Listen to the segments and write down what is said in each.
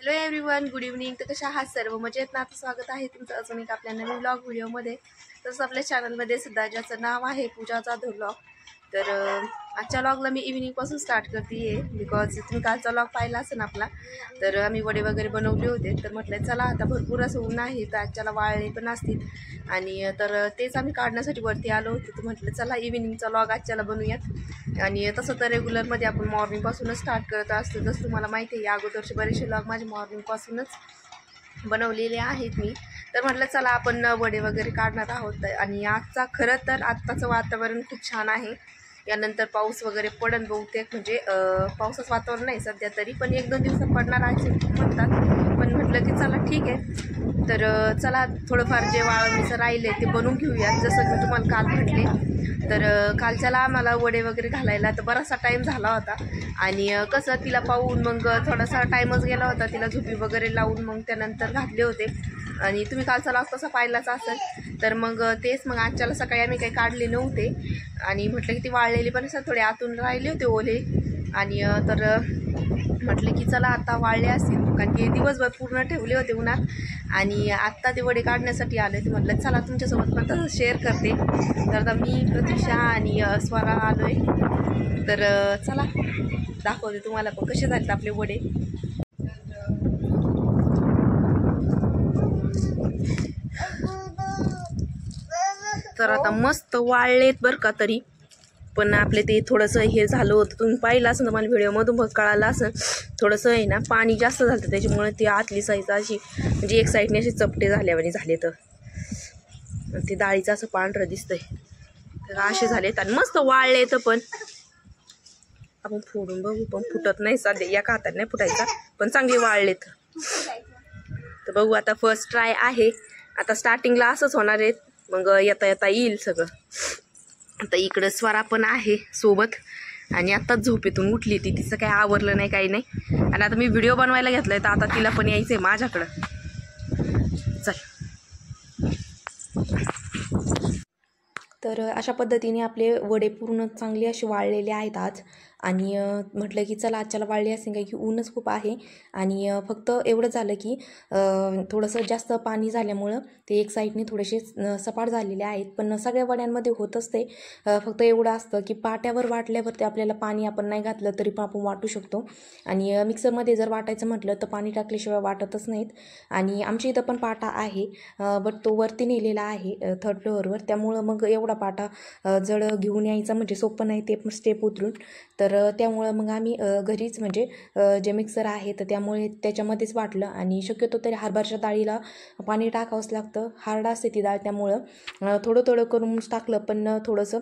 Hello everyone, good evening. तर कशा आहात सर्व? मजेत ना? आता स्वागत आहे तुमचं अजून एक आपल्या नवीन व्लॉग व्हिडिओमध्ये. तसंच आपल्या चॅनलमध्ये सुद्धा ज्याचं नाव आहे पूजा जाधव व्लॉग. तर आजच्या व्लॉगला मी इव्हिनिंगपासून स्टार्ट करते आहे, बिकॉज तुम्ही कालचा व्लॉग पाहिला असेल आपला. तर आम्ही वडे वगैरे बनवले होते. तर म्हटलं चला आता भरपूर असं ऊन आहे, तर आजच्याला वाळले पण असतील आणि तर तेच आम्ही काढण्यासाठी वरती आलो होतो. तर म्हटलं चला इव्हिनिंगचा व्लॉग आजच्याला बनवूयात. आणि तसं तर रेग्युलरमध्ये आपण मॉर्निंगपासूनच स्टार्ट करत असतो. जसं तुम्हाला माहिती आहे, या अगोदरचे बरेचसे व्लॉग माझे मॉर्निंगपासूनच बनवलेले आहेत मी. तर म्हटलं चला आपण वडे वगैरे काढणार आहोत. आणि खरं तर आत्ताचं वातावरण खूप छान आहे. यानंतर पाऊस वगैरे पडन बहुतेक, म्हणजे पावसाचं वातावरण नाही सध्या तरी, पण 1-2 दिवसात पडणार असे म्हणतात. पण म्हटलं की चला ठीक आहे. तर चला थोडंफार जे वाळवणीचं राहिले ते बनवून घेऊयात. जसं मी तुम्हाला काल म्हटले, तर कालच्याला आम्हाला वडे वगैरे घालायला तर बराचसा टाईम झाला होता. आणि कसं तिला पाहून मग थोडासा टाईमच गेला होता. तिला झोपी वगैरे लावून मग त्यानंतर घातले होते. आणि तुम्ही कालचा व्लॉग तसा पाहिलाच असेल. तर मग मग आजच्याला सकाळी आम्ही काही काढले नव्हते. आणि म्हटलं की ती वाळलेली पण असं थोडे आतून राहिले होते ओले. आणि तर म्हटलं की चला आता वाळले असतील, कारण की दिवसभर पूर्ण ठेवले होते उन्हात. आणि आत्ता ते वडे काढण्यासाठी आले. ते म्हटलं चला तुमच्यासोबत पण तसं शेअर करते. तर आता मी, प्रतीक्षा आणि स्वरा आलो आहे. तर चला दाखवते तुम्हाला पण कसे झालेत आपले वडे. तर आता मस्त वाळलेत बरं का. तरी पण आपले ते थोडंसं हे झालं होतं, तुम्ही पाहिलं असं मला व्हिडिओमधून बघ कळालं असं. थोडंसं आहे ना, पाणी जास्त झालं त्याच्यामुळे ती आतली साईज अशी, म्हणजे एक साईडने असे चपटे झाल्यावानी झाले. तर ते डाळीचं असं पांढरं दिसतंय. तर असे झालेत आणि मस्त वाळले. तर पण आपण फोडून बघू, पण फुटत नाही सध्या, या हाताने नाही फुटायचा, पण चांगले वाळलेत. तर बघू आता, फर्स्ट ट्राय आहे. आता स्टार्टिंगला असंच होणार आहेत, मग येता येता येईल सगळं. आता इकडं स्वरा पण आहे सोबत. आणि आत्ताच झोपेतून उठली ती, तिचं काही आवरलं नाही काही नाही. आणि आता मी व्हिडिओ बनवायला घेतलाय, तर आता तिला पण यायचंय माझ्याकडं. चल. तर अशा पद्धतीने आपले वडे पूर्ण चांगले असे वाळलेले आहेत आज. आणि म्हटलं की चला आजच्याला वाळले असेल, काय की ऊनच खूप आहे. आणि फक्त एवढं झालं की थोडंसं जास्त पाणी झाल्यामुळं ते एक साईडने थोडेसे सपाट झालेले आहेत. पण सगळ्या वड्यांमध्ये होतच ते. फक्त एवढं असतं की पाट्यावर वाटल्यावरती आपल्याला पाणी आपण नाही घातलं तरी पण आपण वाटू शकतो. आणि मिक्सरमध्ये जर वाटायचं म्हटलं तर पाणी टाकल्याशिवाय वाटतच नाहीत. आणि आमच्या इथं पण पाटा आहे, बट तो वरती नेलेला आहे 3rd फ्लोअरवर. त्यामुळं मग एवढा पाटा जड घेऊन यायचा म्हणजे सोपं नाही, ते पण स्टेप उतरून. तर त्यामुळं मग आम्ही घरीच, म्हणजे जे मिक्सर आहे तर त्यामुळे त्याच्यामध्येच वाटलं. आणि शक्यतो तरी हरभऱ्याच्या डाळीला पाणी टाकावंच लागतं, हार्ड असते ती डाळ. त्यामुळं थोडं थोडं करून टाकलं, पण थोडंसं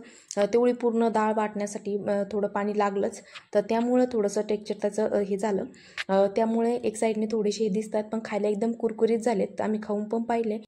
तेवढी पूर्ण डाळ वाटण्यासाठी थोडं पाणी लागलंच. तर त्यामुळं थोडंसं टेक्स्चर त्याचं हे झालं. त्यामुळे एक साईडने थोडेसे दिसतात, पण खायला एकदम कुरकुरीत झालेत. आम्ही खाऊन पण पाहिले.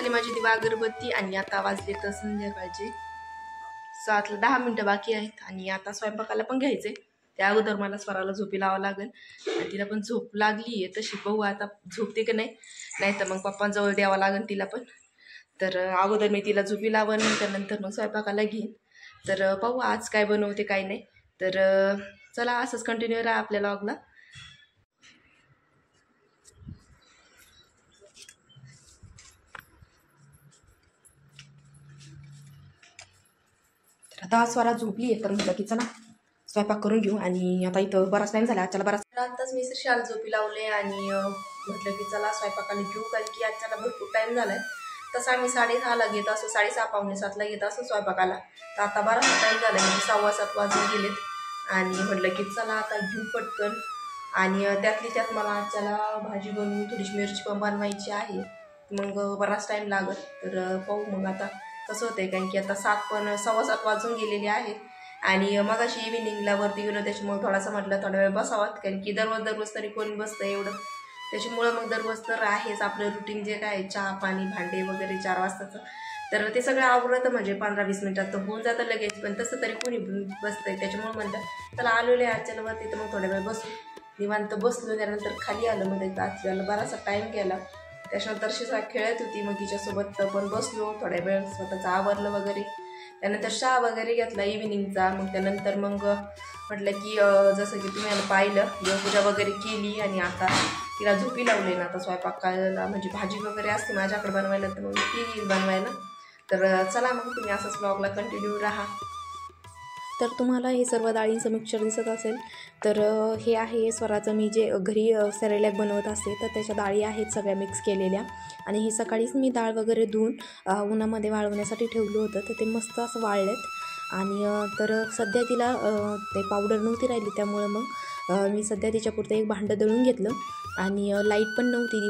झाली माझी दिवा अगरबत्ती आणि आता वाजले तर संध्याकाळचे 7:10 मिनिटं बाकी आहेत आणि आता स्वयंपाकाला पण घ्यायचे. त्या अगोदर मला स्वराला झोपी लावावं लागेल आणि तिला पण झोप लागली आहे. तशी पाहू आता झोपते की नाही तर मग पप्पांजवळ द्यावं लागेल तिला पण. तर अगोदर मी तिला झोपी लावून नंतर मग स्वयंपाकाला घेईन. तर पाहू आज काय बनवते काय नाही. तर चला असंच कंटिन्यू राहा आपल्या व्लॉगला. आता स्वरा झोपली आहे तर म्हटलं की चला स्वयंपाक करून घेऊ. आणि आता इथं बराच टाईम झाला आजच्याला. आत्ताच मी शाल झोपी लावले आणि म्हटलं की चला स्वयंपाकाला घेऊ कारण की आजच्याला भरपूर टाईम झालाय. तसं आम्ही 6:30ला घेत असो, 6:30 पावणे 7ला घेत असो स्वयंपाकाला. तर आता बराचसा टाईम झाला म्हणजे 6:15 वाजून गेलेत आणि म्हटलं की चला आता घेऊ पटकन. आणि त्यातली त्यात मला आजच्याला भाजी बनवून थोडीशी मिरची पण बनवायची आहे. मग बराच टाईम लागत. तर पाहू मग आता कसं होतंय कारण की आता 7:15 वाजून गेलेले आहेत. आणि मग अशी इव्हिनिंगला वरती गेलो त्याच्यामुळे थोडासा म्हटलं थोडा वेळ बसावात कारण की दररोज तरी कोणी बसतं एवढं. त्याच्यामुळं मग दररोज तर आहेच आपलं रुटीन जे काय चहा पाणी भांडे वगैरे 4 वाजताचं. तर ते सगळं आवडतं म्हणजे 15-20 मिनिटात तर होऊन जातं लगेच. पण तसं तरी कोणी बसतंय त्याच्यामुळे म्हणतं चला आलेले आजच्याला वरती तर मग थोड्या वेळ बसू. निवांत बसलो त्यानंतर खाली आलं मग आजच्याला बराचसा टाईम गेला. त्याच्यानंतर शिसा खेळत होती मग तिच्यासोबत पण बसलो थोड्या वेळ स्वतःचं आवरलं वगैरे. त्यानंतर चहा वगैरे घेतला इव्हिनिंगचा. मग त्यानंतर मग म्हटलं की जसं की तुम्ही मला पाहिलं देवपूजा वगैरे केली आणि आता तिला झोपी लावली ना. आता स्वयंपाकाला म्हणजे भाजी वगैरे असते माझ्याकडे बनवायला तर मग ती येईल बनवायला. तर चला मग तुम्ही असंच ब्लॉगला कंटिन्यू राहा. तर तुम्हाला हे सर्व डाळींचं मिक्सचर दिसत असेल तर हे आहे स्वराचं मी जे घरी सेरेलॅक बनवत असते तर त्याच्या डाळी आहेत सगळ्या मिक्स केलेल्या. आणि हे सकाळीच मी डाळ वगैरे धुवून उन्हामध्ये वाळवण्यासाठी ठेवलं होतं तर ते मस्त असं वाळलेत. आणि तर सध्या तिला ते पावडर नव्हती राहिली त्यामुळं मग मी सध्या तिच्यापुरतं एक भांडं दळून घेतलं. आणि लाईट पण नव्हती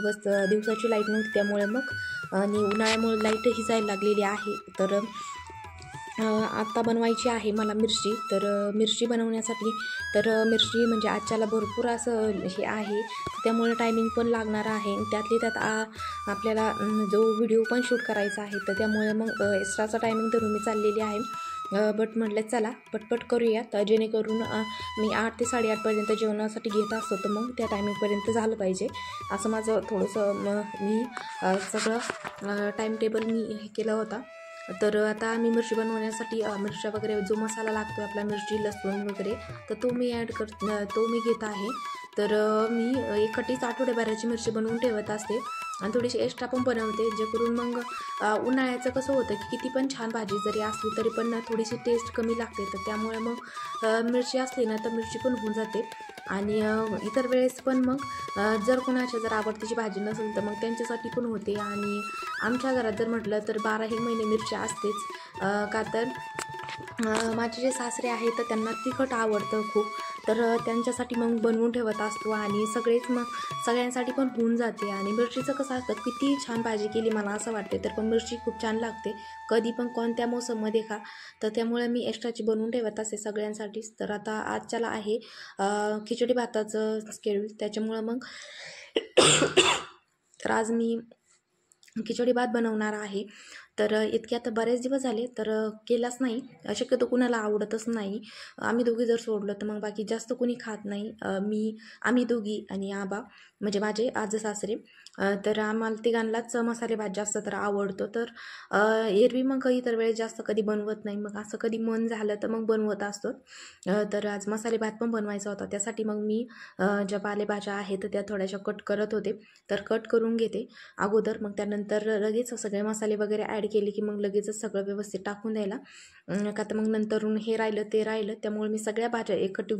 दिवसाची लाईट नव्हती त्यामुळे मग आणि उन्हाळ्यामुळे लाईटही जायला लागलेली आहे. तर आत्ता बनवायची आहे मला मिरची. तर मिरची बनवण्यासाठी तर मिरची म्हणजे आजच्याला भरपूर असं हे आहे त्यामुळे टायमिंग पण लागणार आहे. त्यातली त्यात आपल्याला जो व्हिडिओ पण शूट करायचा आहे तर त्यामुळे मग एक्स्ट्राचा टायमिंग धरून मी चाललेली आहे. बट म्हटलं चला पटपट करूयात जेणेकरून मी 8 ते 8:30पर्यंत जेवणासाठी घेत असतो तर मग त्या टायमिंगपर्यंत झालं पाहिजे असं माझं थोडंसं मी सगळं टाईम टेबल मी हे केलं होता. तर आता मी मिरची बनवण्यासाठी मिरच्या वगैरे जो मसाला लागतो आपला मिरची लसूण वगैरे तर तो मी तो मी घेत आहे. तर मी एकटीच आठवड्याभराची मिरची बनवून ठेवत असते आणि थोडीशी एक्स्ट्रा पण बनवते जे करून मग उन्हाळ्याचं कसं होतं की किती पण छान भाजी जरी असली तरी पण थोडीशी टेस्ट कमी लागते. तर त्यामुळे मग मिरची असली ना तर मिरची पण होऊन जाते. आणि इतर वेळेस पण मग जर कोणाच्या आवडतीची भाजी नसेल तर मग त्यांच्यासाठी पण होते. आणि आमच्या घरात जर म्हटलं तर 12ही महिने मिरची असतेच का तर माझे जे सासरे आहेत तर त्यांना तिखट आवडतं खूप. तर त्यांच्यासाठी मग बनवून ठेवत असतो आणि सगळ्यांसाठी पण होऊन जाते. आणि मिरचीचं कसं असतं किती छान भाजी केली मला असं वाटते तर पण मिरची खूप छान लागते कधी पण कोणत्या मोसममध्ये खा. तर त्यामुळे मी एक्स्ट्राची बनवून ठेवत असते सगळ्यांसाठीच. तर आता आजच्याला आहे खिचडी भाताचं शेड्यूल त्याच्यामुळं मग तर आज मी खिचडी भात बनवणार आहे. तर इतके आता बरेच दिवस झाले तर केलाच नाही. शक्यतो कुणाला आवडतच नाही. आम्ही दोघी जर सोडलं तर मग बाकी जास्त कोणी खात नाही. आम्ही दोघी आणि आबा म्हणजे माझे आजं सासरे. तर आम्हाला तिघांनाच मसाले भात जास्त तर आवडतो. तर एरवी मग इतर वेळेस जास्त कधी बनवत नाही. मग असं कधी मन झालं तर मग बनवत असतो. तर आज मसाले भात पण बनवायचा होता त्यासाठी मग मी ज्या पालेभाज्या आहेत त्या थोड्याशा कट करत होते. तर कट करून घेते अगोदर मग त्यानंतर लगेच सगळे मसाले वगैरे ॲड केले की मग लगेचच सगळं व्यवस्थित टाकून द्यायला का तर मग नंतरून हे राहिलं ते राहिलं. त्यामुळे मी सगळ्या भाज्या एकट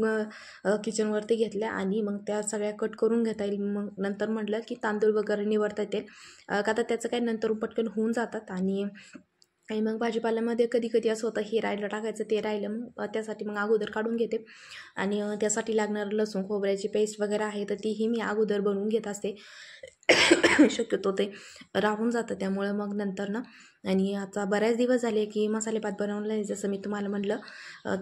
किचनवरती घेतल्या आणि मग त्या सगळ्या कट करून घेता येईल. मग नंतर म्हटलं की तांदूळ वगैरे निवडता येतील का तर त्याचं काही नंतर पटकन होऊन जातात. आणि मग भाजीपाल्यामध्ये कधी कधी असं होतं हे राहिलं टाकायचं ते राहिलं मग त्यासाठी मग अगोदर काढून घेते. आणि त्यासाठी लागणारं लसूण खोबऱ्याची पेस्ट वगैरे आहे तर तीही मी अगोदर बनवून घेत असते. शक्यतो ते राहून जातं. त्यामुळे मग नंतर ना, आणि आता बऱ्याच दिवस झाले की मसाले भात बनवला आहे, जसं मी तुम्हाला म्हटलं.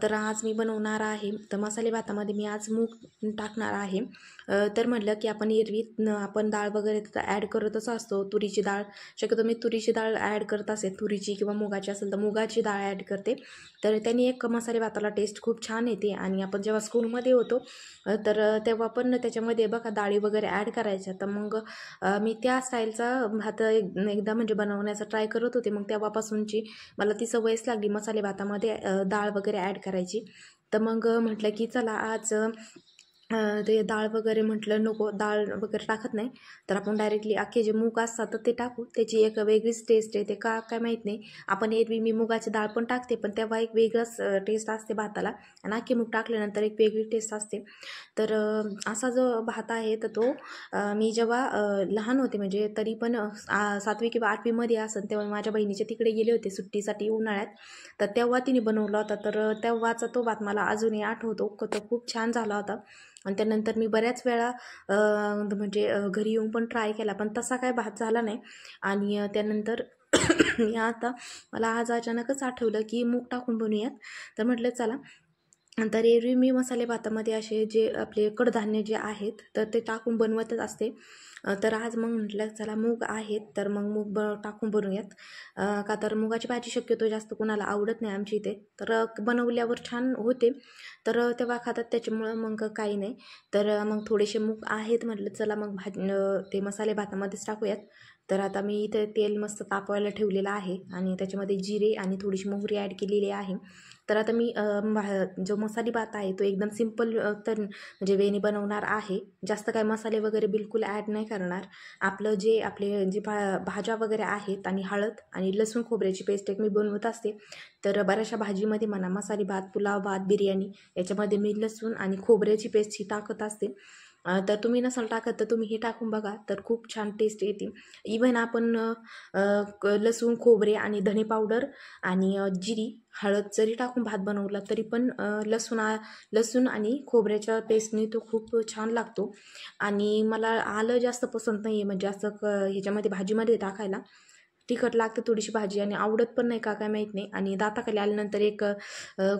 तर आज मी बनवणार आहे. तर मसाले भातामध्ये मी आज मूग टाकणार आहे. तर म्हटलं की आपण एरवी आपण डाळ वगैरे ॲड करतच असतो. तुरीची डाळ, शक्यतो मी तुरीची डाळ ॲड करत असेल, तुरीची किंवा मुगाची असेल तर मुगाची डाळ ॲड करते. तर त्याने एक मसाले भाताला टेस्ट खूप छान येते. आणि आपण जेव्हा स्कूलमध्ये होतो तर तेव्हा पण त्याच्यामध्ये बघा डाळी वगैरे ॲड करायच्या. तर मग मी त्या स्टाईलचा भात एकदा म्हणजे बनवण्याचा ट्राय करत होते. मग तेव्हापासूनची मला ती सवयच लागली मसाले भातामध्ये डाळ वगैरे ॲड करायची. तर मग म्हटलं की चला आज ते डाळ वगैरे म्हटलं नको, डाळ वगैरे टाकत नाही, तर आपण डायरेक्टली अख्खे जे मूग असतात तर ते टाकू. त्याची एक वेगळीच टेस्ट येते का काय माहीत नाही. आपण एरवी मी मुगाची डाळ पण टाकते, पण तेव्हा एक वेगळंच टेस्ट असते भाताला, आणि अख्खे मूग टाकल्यानंतर एक वेगळी टेस्ट असते. तर असा जो भात आहे तर तो मी जेव्हा लहान होते, म्हणजे तरी पण 7वी किंवा 8वीमध्ये असेल, तेव्हा माझ्या बहिणीच्या तिकडे गेले होते सुट्टीसाठी उन्हाळ्यात. तर तेव्हा तिने बनवला होता. तर तेव्हाचा तो भात मला अजूनही आठवतो, तो खूप छान झाला होता. आणि त्यानंतर मी बऱ्याच वेळा म्हणजे घरी येऊन पण ट्राय केला, पण तसा काय भात झाला नाही. आणि त्यानंतर मी आता मला आज अचानकच आठवलं की मूग टाकून बनवूयात. तर म्हटलं चला. तर एरवी मी मसाले भातामध्ये असे जे आपले कडधान्य जे आहेत तर ते टाकून बनवतच असते. तर आज मग म्हटलं चला मूग आहेत तर मग मूग टाकून बनवूयात. का तर मुगाची भाजी शक्यतो जास्त कोणाला आवडत नाही आमच्या इथे, तर बनवल्यावर छान होते, तर तेव्हा खातात, त्याच्यामुळं मग काही नाही. तर मग थोडेसे मूग आहेत, म्हटलं चला मग ते मसाले भातामध्येच टाकूयात. तर आता मी इथे तेल मस्त तापवायला ठेवलेलं आहे आणि त्याच्यामध्ये जिरे आणि थोडीशी मोहरी ॲड केलेली आहे. तर आता मी जो मसाले भात आहे तो एकदम सिंपल तर म्हणजे वेणी बनवणार आहे. जास्त काय मसाले वगैरे बिलकुल ॲड नाही करणार. आपलं जे आपले जे भाज्या वगैरे आहेत आणि हळद आणि लसूण खोबऱ्याची पेस्ट एक मी बनवत असते. तर बऱ्याचशा भाजीमध्ये म्हणा, मसाले भात, पुलाव भात, बिर्याणी, याच्यामध्ये मी लसूण आणि खोबऱ्याची पेस्ट ही टाकत असते. तर तुम्ही नसाल टाकत तर तुम्ही हे टाकून बघा, तर खूप छान टेस्ट येते. इव्हन आपण लसूण, खोबरे आणि धणे पावडर आणि जिरी, हळद जरी टाकून भात बनवला तरी पण लसूण आणि खोबऱ्याच्या पेस्टने तो खूप छान लागतो. आणि मला आलं जास्त पसंत नाही आहे, म्हणजे असं ह्याच्यामध्ये भाजीमध्ये टाकायला तिखट लागते थोडीशी भाजी, आणि आवडत पण नाही का काय माहीत नाही. आणि दाताखाली आल्यानंतर एक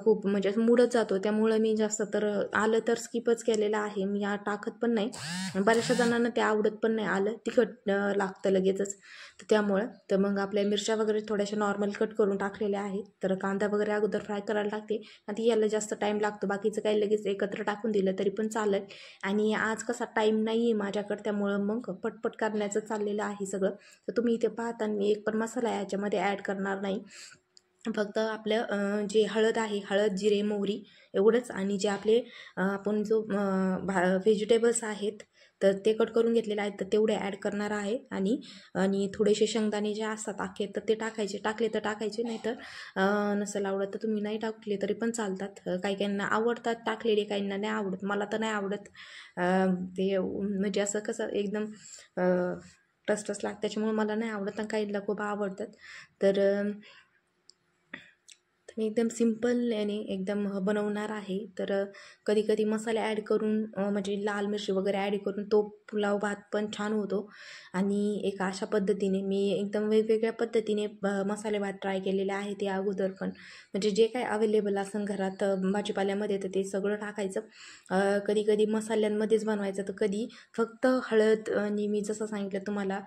खूप म्हणजे असं मुडत जातो, त्यामुळं मी जास्त तर आलं तर स्किपच केलेलं आहे. मी टाकत पण नाही. बऱ्याचशा जणांना ते आवडत पण नाही, आलं तिखट लागतं लगेचच. तर त्यामुळं तर मग आपल्या मिरच्या वगैरे थोड्याशा नॉर्मल कट करून टाकलेल्या आहेत. तर कांदा वगैरे अगोदर फ्राय करायला टाकते, आणि याला जास्त टाईम लागतो. बाकीचं काही लगेच एकत्र टाकून दिलं तरी पण चालेल. आणि आज कसा टाईम नाही आहे माझ्याकडे, त्यामुळं मग पटपट करण्याचं चाललेलं आहे सगळं. तर तुम्ही इथे पाहता मी एक पण मसाला याच्यामध्ये ॲड करणार नाही. फक्त आपलं जे हळद आहे, हळद, जिरे, मोहरी एवढंच. आणि जे आपले आपण जो व्हेजिटेबल्स आहेत तर ते कट करून घेतलेले आहेत तर तेवढे ॲड करणार आहे. आणि थोडेसे शेंगदाणे जे असतात अख्खे तर ते टाकायचे, टाकले तर टाकायचे, नाही तर नसेल आवडत तर तुम्ही नाही टाकले तरी पण चालतात. काही काहींना आवडतात टाकलेले, काहींना नाही आवडत. मला तर नाही आवडत. ते म्हणजे असं कसं एकदम टसटस लागतं, त्याच्यामुळे मला नाही आवडत, आणि काहींना खूप आवडतात. तर मी एकदम सिंपल याने एकदम बनवणार आहे. तर कधी कधी मसाले ॲड करून म्हणजे लाल मिरची वगैरे ॲड करून तो पुलाव भात पण छान होतो. आणि एक अशा पद्धतीने मी एकदम वेगवेगळ्या पद्धतीने मसाले भात ट्राय केलेले आहे ते अगोदर पण. म्हणजे जे काय अवेलेबल असेल घरात भाजीपाल्यामध्ये तर ते सगळं टाकायचं. कधी कधी मसाल्यांमध्येच बनवायचं, तर कधी फक्त हळद आणि मी जसं सांगितलं तुम्हाला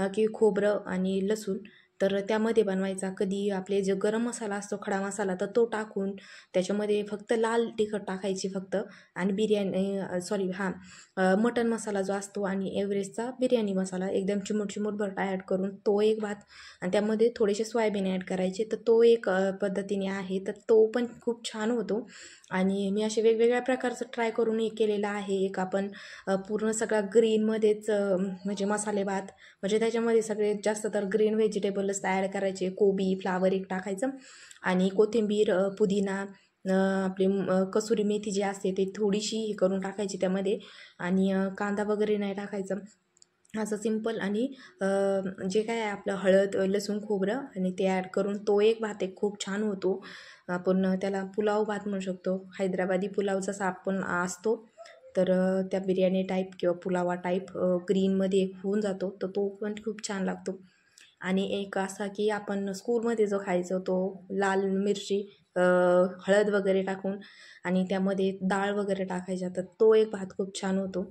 की खोबरं आणि लसूण तर त्यामध्ये बनवायचा. कधी आपले जो गरम मसाला असतो, खडा मसाला, तर तो टाकून त्याच्यामध्ये फक्त लाल तिखट टाकायची फक्त. आणि बिर्याणी मटन मसाला जो असतो आणि एव्हरेस्टचा बिर्याणी मसाला एकदम चिमूट ॲड करून तो एक भात. आणि त्यामध्ये थोडेसे सोयाबीन ॲड करायचे, तर तो एक पद्धतीने आहे, तर तो पण खूप छान होतो. आणि मी असे वेगवेगळ्या प्रकारचं ट्राय करून हे केलेलं आहे. एक आपण पूर्ण सगळा ग्रीनमध्येच म्हणजे मसाले भात, म्हणजे त्याच्यामध्ये सगळे जास्त तर ग्रीन व्हेजिटेबल्स ॲड करायचे. कोबी, फ्लावर एक टाकायचं, आणि कोथिंबीर, पुदिना, आपली कसुरी मेथी जी असते ते थोडीशी हे करून टाकायची त्यामध्ये. आणि कांदा वगैरे नाही टाकायचं. असं सिंपल. आणि जे काय आपलं हळद, लसूण, खोबरं आणि ते ॲड करून तो एक भात एक खूप छान होतो. आपण त्याला पुलाव भात म्हणू शकतो, हैदराबादी पुलाव जसा आपण असतो तर त्या बिर्याणी टाईप किंवा पुलावा टाईप ग्रीनमध्ये एक होऊन जातो, तर तो पण खूप छान लागतो. आणि एक असा की आपण स्कूलमध्ये जो खायचो तो लाल मिरची हळद वगैरे टाकून आणि त्यामध्ये डाळ वगैरे टाकायच्या, तर तो एक भात खूप छान होतो.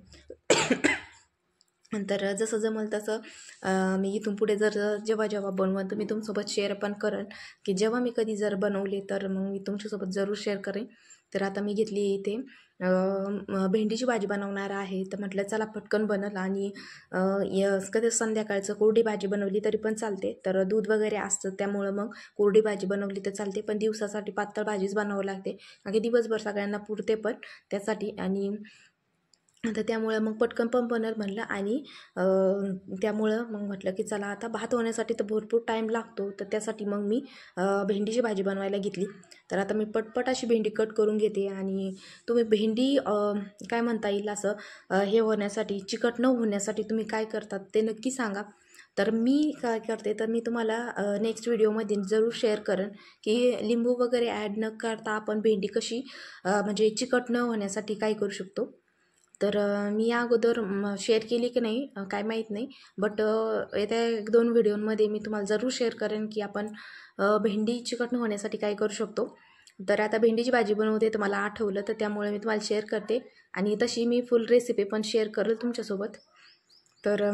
नंतर जसं जमल तसं मी इथून पुढे जर जेव्हा जेव्हा बनवून तर मी तुमच्यासोबत शेअर पण करेन, की जेव्हा मी कधी जर बनवले तर मग मी तुमच्यासोबत जरूर शेअर करेन. तर आता मी घेतली इथे भेंडीची भाजी बनवणार आहे, तर म्हटलं चला पटकन बनल आणि कधी संध्याकाळचं कोरडी भाजी बनवली तरी पण चालते. तर दूध वगैरे असतं त्यामुळं मग कोरडी भाजी बनवली तर चालते, पण दिवसासाठी पातळ भाजीच बनावं लागते, कारण की दिवसभर सगळ्यांना पुरते पण त्यासाठी. आणि तर त्यामुळं मग पटकन पण बनल म्हणलं आणि त्यामुळं मग म्हटलं की चला आता भात होण्यासाठी तर भरपूर टाईम लागतो, तर त्यासाठी मग मी भेंडीची भाजी बनवायला घेतली. तर आता मी पटपट अशी भेंडी कट करून घेते. आणि तुम्ही भेंडी काय म्हणता येईल असं हे होण्यासाठी, चिकट न होण्यासाठी तुम्ही काय करतात ते नक्की सांगा. तर मी काय करते, तर मी तुम्हाला नेक्स्ट व्हिडिओमध्ये जरूर शेअर करेन की लिंबू वगैरे ॲड न करता आपण भेंडी कशी म्हणजे चिकट न होण्यासाठी काय करू शकतो. तर मी या अगोदर शेअर केली की नाही काय माहीत नाही, बट येत्या 1-2 व्हिडिओमध्ये मी तुम्हाला जरूर शेअर करेन की आपण भेंडी चिकट न होण्यासाठी काय करू शकतो. तर आता भेंडीची भाजी बनवते तर मला आठवलं, तर त्यामुळे मी तुम्हाला शेअर करते आणि तशी मी फुल रेसिपी पण शेअर करेल तुमच्यासोबत. तर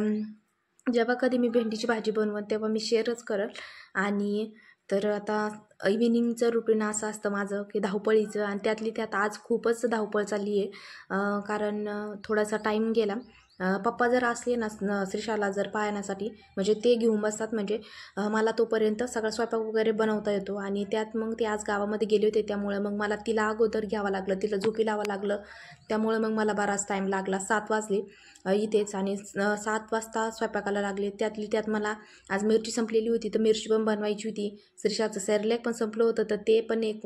जेव्हा कधी मी भेंडीची भाजी बनवत तेव्हा मी शेअरच करेल. आणि तर आता इव्हिनिंगचं रुटीन असं असतं माझं की धावपळीचं, आणि त्यातली त्यात आज खूपच धावपळ चालली आहे, कारण थोडासा टाईम गेला. पप्पा जर असले श्रीशाला जर पाहण्यासाठी म्हणजे ते घेऊन बसतात, म्हणजे मला तोपर्यंत सगळा स्वयंपाक वगैरे बनवता येतो. आणि त्यात मग ते आज गावामध्ये गेले होते त्यामुळे मग मला तिला अगोदर घ्यावं लागलं, तिला झोपी लावावं लागलं, त्यामुळे मग मला बराच टाईम लागला. 7 वाजले इथेच, आणि 7 वाजता स्वयंपाकाला लागले. त्यातली त्यात मला आज मिरची संपलेली होती, तर मिरची पण बनवायची होती. श्रीशाचं सेरेलॅक पण संपलं होतं, तर ते पण एक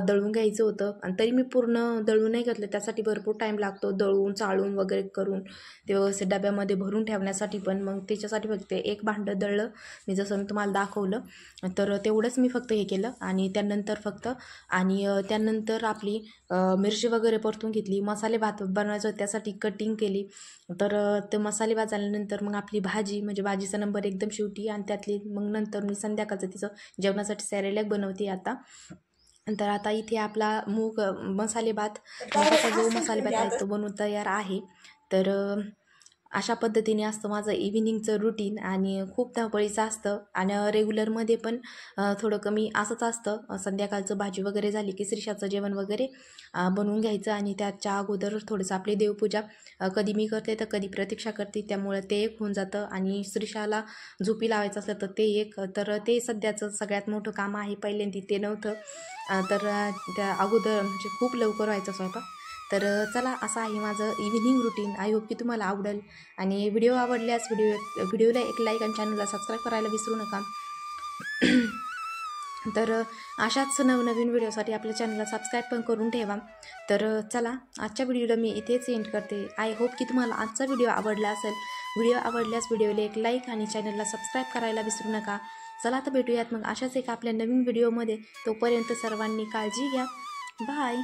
दळून घ्यायचं होतं. आणि तरी मी पूर्ण दळून नाही घेतलं, त्यासाठी भरपूर टाईम लागतो दळून चाळून वगैरे करून ते व्यवस्थित डब्यामध्ये भरून ठेवण्यासाठी. पण मग त्याच्यासाठी फक्त एक भांडं दळलं मी, जसं मी तुम्हाला दाखवलं. तर तेवढंच मी फक्त हे केलं. आणि त्यानंतर त्यानंतर आपली मिरची वगैरे परतून घेतली. मसाले भात बनवायचं त्यासाठी कटिंग केली. तर ते मसाले भात झाल्यानंतर मग आपली भाजी, म्हणजे भाजीचा नंबर एकदम शेवटी. आणि त्यातली मग नंतर मी संध्याकाळचं तिचं जेवणासाठी सेरेलॅक बनवते आता. तर आता इथे आपला मसाले भात, मठाचा जो मसाले भात आहे तो बनवून तयार आहे. तर अशा पद्धतीने असतं माझं इव्हिनिंगचं रुटीन, आणि खूप धावपळीचं असतं. आणि रेग्युलरमध्ये पण थोडं कमी असंच असतं. संध्याकाळचं भाजी वगैरे झाली की श्रीशाचं जेवण वगैरे बनवून घ्यायचं, आणि त्याच्या अगोदर थोडंसं आपली देवपूजा कधी मी करते तर कधी प्रतीक्षा करते, त्यामुळे ते एक होऊन जातं. आणि श्रीशाला झोपी लावायचं असलं तर ते एक, तर ते सध्याचं सगळ्यात मोठं काम आहे. पहिल्यांदा ते नव्हतं, तर त्या अगोदर म्हणजे खूप लवकर व्हायचा स्वयंपाक. तर चला असं आहे माझं इव्हिनिंग रुटीन. आय होप की तुम्हाला आवडेल. आणि व्हिडिओ आवडल्यास व्हिडिओला एक लाईक आणि चॅनलला सबस्क्राईब करायला विसरू नका. तर अशाच नवनवीन व्हिडिओसाठी आपल्या चॅनलला सबस्क्राईब पण करून ठेवा. तर चला आजच्या व्हिडिओला मी इथेच एंड करते. आय होप की तुम्हाला आजचा व्हिडिओ आवडला असेल. व्हिडिओ आवडल्यास व्हिडिओला एक लाईक आणि चॅनलला सबस्क्राईब करायला विसरू नका. चला तर भेटूयात मग अशाच एक आपल्या नवीन व्हिडिओमध्ये. तोपर्यंत सर्वांनी काळजी घ्या. बाय.